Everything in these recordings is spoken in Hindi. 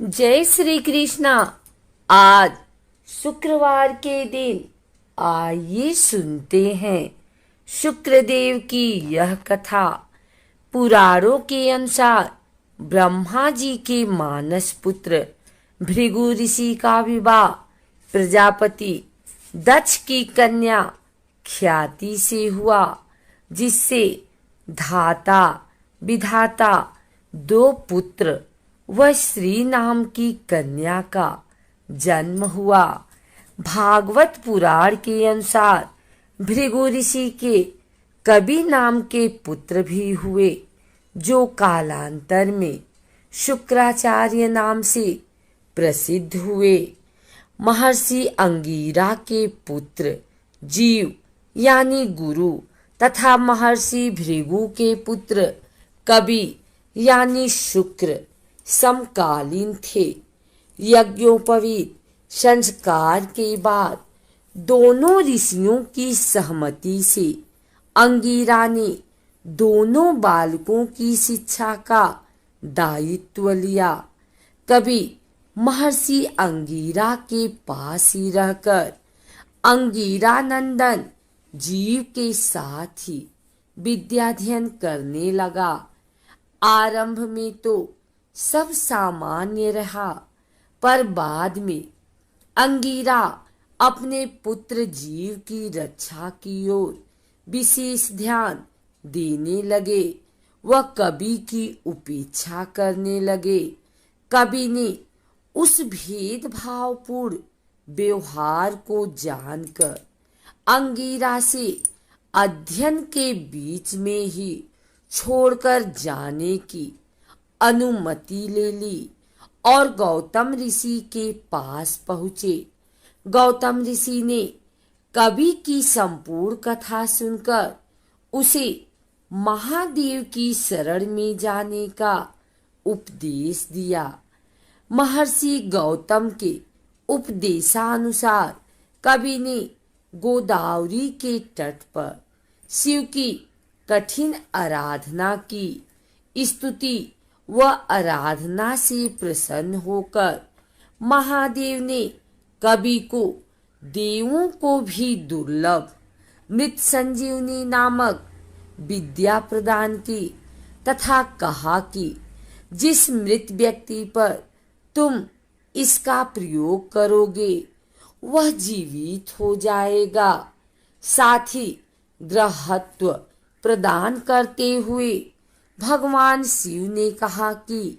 जय श्री कृष्णा। आज शुक्रवार के दिन आइए सुनते हैं शुक्रदेव की यह कथा। पुराणों के अनुसार ब्रह्मा जी के मानस पुत्र भृगु ऋषि का विवाह प्रजापति दक्ष की कन्या ख्याति से हुआ, जिससे धाता विधाता दो पुत्र व श्री नाम की कन्या का जन्म हुआ। भागवत पुराण के अनुसार भृगु ऋषि के कवि नाम के पुत्र भी हुए, जो कालांतर में शुक्राचार्य नाम से प्रसिद्ध हुए। महर्षि अंगिरा के पुत्र जीव यानी गुरु तथा महर्षि भृगु के पुत्र कवि यानी शुक्र समकालीन थे। यज्ञोपवीत संस्कार के बाद दोनों ऋषियों की सहमति से अंगिरा ने दोनों बालकों की शिक्षा का दायित्व लिया। कभी महर्षि अंगिरा के पास ही रहकर अंगिरा नंदन जीव के साथ ही विद्याध्ययन करने लगा। आरंभ में तो सब सामान्य रहा, पर बाद में अंगिरा अपने पुत्र जीव की रक्षा की ओर विशेष ध्यान देने लगे। वह कवि की उपेक्षा करने लगे। कवि ने उस भेदभावपूर्ण व्यवहार को जानकर अंगिरा से अध्ययन के बीच में ही छोड़कर जाने की अनुमति ले ली और गौतम ऋषि के पास पहुँचे। गौतम ऋषि ने कवि की संपूर्ण कथा सुनकर उसे महादेव की शरण में जाने का उपदेश दिया। महर्षि गौतम के उपदेशानुसार कवि ने गोदावरी के तट पर शिव की कठिन आराधना की। स्तुति व आराधना से प्रसन्न होकर महादेव ने कवि को देवों को भी दुर्लभ मृत संजीवनी नामक विद्या प्रदान की तथा कहा कि जिस मृत व्यक्ति पर तुम इसका प्रयोग करोगे वह जीवित हो जाएगा। साथ ही ग्रहत्व प्रदान करते हुए भगवान शिव ने कहा कि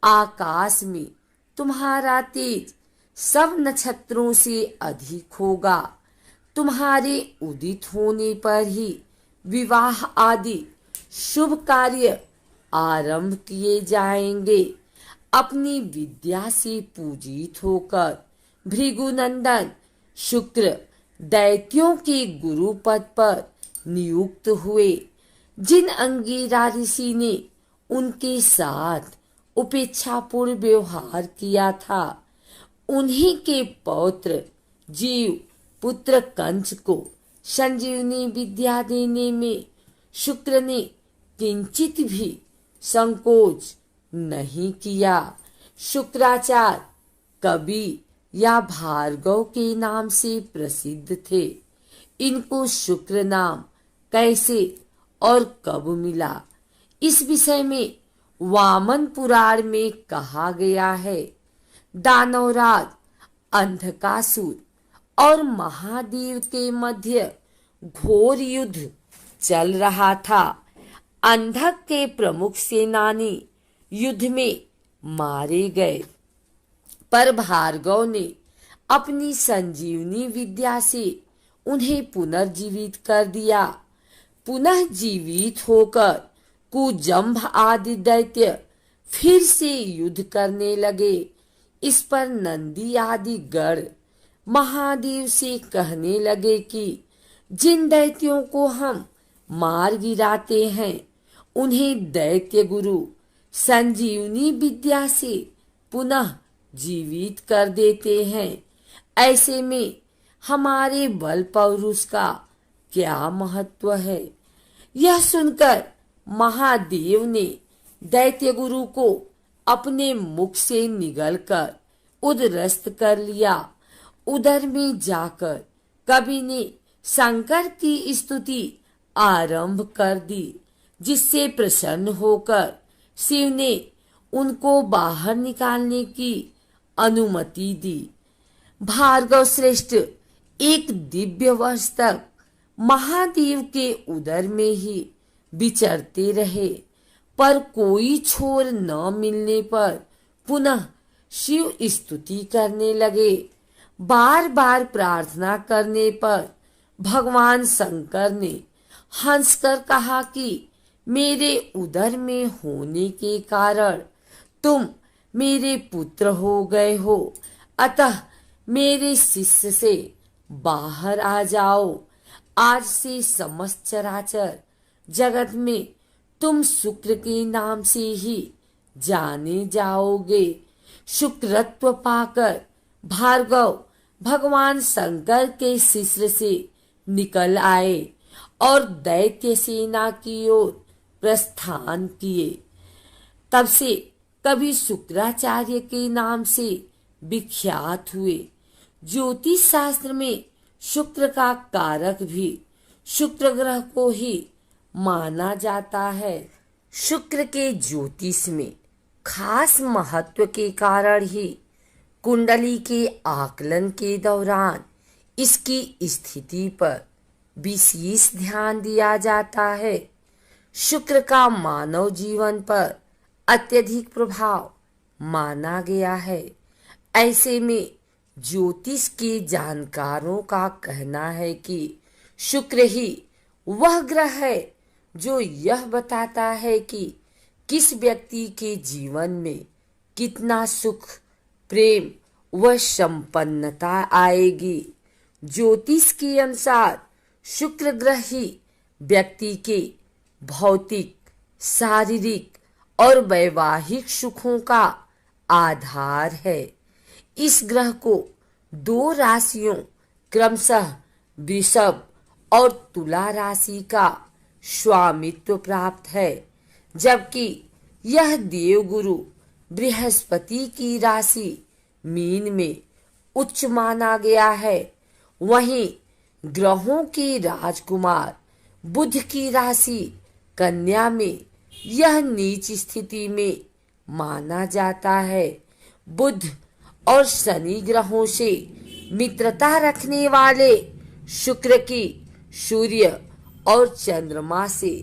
आकाश में तुम्हारा तेज सब नक्षत्रों से अधिक होगा। तुम्हारे उदित होने पर ही विवाह आदि शुभ कार्य आरंभ किए जाएंगे। अपनी विद्या से पूजित होकर भृगुनंदन शुक्र दैत्यों के गुरु पद पर नियुक्त हुए। जिन अंगिरा ऋषि ने उनके साथ उपेक्षापूर्ण व्यवहार किया था, उन्हीं के पौत्र जीव पुत्र कंस को संजीवनी विद्या देने में शुक्र ने किंचित भी संकोच नहीं किया। शुक्राचार्य कवि या भार्गव के नाम से प्रसिद्ध थे। इनको शुक्र नाम कैसे और कब मिला, इस विषय में वामन पुराण में कहा गया है। दानवराज अंधकासुर और महादेव के मध्य घोर युद्ध चल रहा था। अंधक के प्रमुख सेनानी युद्ध में मारे गए, पर भार्गव ने अपनी संजीवनी विद्या से उन्हें पुनर्जीवित कर दिया। पुनः जीवित होकर कुजंभ आदि दैत्य फिर से युद्ध करने लगे। इस पर नंदी आदि गण महादेव से कहने लगे कि जिन दैत्यों को हम मार गिराते हैं, उन्हें दैत्य गुरु संजीवनी विद्या से पुनः जीवित कर देते हैं। ऐसे में हमारे बल पौरुष का क्या महत्व है। यह सुनकर महादेव ने दैत्य गुरु को अपने मुख से निगलकर उदरस्त कर लिया। उदर में जाकर कवि ने शंकर की स्तुति आरंभ कर दी, जिससे प्रसन्न होकर शिव ने उनको बाहर निकालने की अनुमति दी। भार्गव श्रेष्ठ एक दिव्य वर्ष तक महादेव के उदर में ही विचरते रहे, पर कोई छोर न मिलने पर पुनः शिव स्तुति करने लगे। बार बार प्रार्थना करने पर भगवान शंकर ने हंसकर कहा कि मेरे उदर में होने के कारण तुम मेरे पुत्र हो गए हो, अतः मेरे शिष्य से बाहर आ जाओ। आज से समस्त चराचर जगत में तुम शुक्र के नाम से ही जाने जाओगे। शुक्रत्व पाकर भार्गव भगवान शंकर के शिष्य से निकल आए और दैत्य सेना की ओर प्रस्थान किए। तब से कवि शुक्राचार्य के नाम से विख्यात हुए। ज्योतिष शास्त्र में शुक्र का कारक भी शुक्र ग्रह को ही माना जाता है। शुक्र के ज्योतिष में खास महत्व के कारण ही कुंडली के आकलन के दौरान इसकी स्थिति पर विशेष ध्यान दिया जाता है। शुक्र का मानव जीवन पर अत्यधिक प्रभाव माना गया है। ऐसे में ज्योतिष के जानकारों का कहना है कि शुक्र ही वह ग्रह है जो यह बताता है कि किस व्यक्ति के जीवन में कितना सुख, प्रेम व संपन्नता आएगी। ज्योतिष के अनुसार शुक्र ग्रह ही व्यक्ति के भौतिक, शारीरिक और वैवाहिक सुखों का आधार है। इस ग्रह को दो राशियों क्रमशः वृषभ और तुला राशि का स्वामित्व प्राप्त है, जबकि यह देवगुरु बृहस्पति की राशि मीन में उच्च माना गया है। वहीं ग्रहों के राजकुमार बुध की राशि कन्या में यह नीच स्थिति में माना जाता है। बुध और शनि ग्रहों से मित्रता रखने वाले शुक्र की सूर्य और चंद्रमा से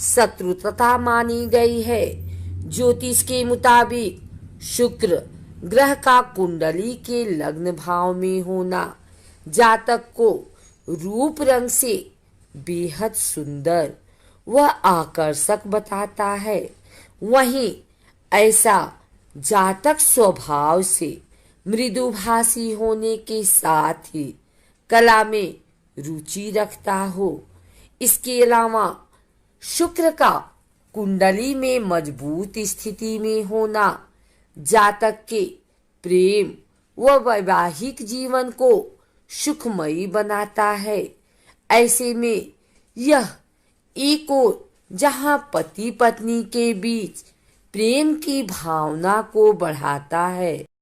शत्रुता मानी गई है। ज्योतिष के मुताबिक शुक्र ग्रह का कुंडली के लग्न भाव में होना जातक को रूप रंग से बेहद सुंदर व आकर्षक बताता है। वहीं ऐसा जातक स्वभाव से मृदुभाषी होने के साथ ही कला में रुचि रखता हो। इसके अलावा शुक्र का कुंडली में मजबूत स्थिति में होना जातक के प्रेम व वैवाहिक जीवन को सुखमयी बनाता है। ऐसे में यह एक ओर जहां पति पत्नी के बीच प्रेम की भावना को बढ़ाता है,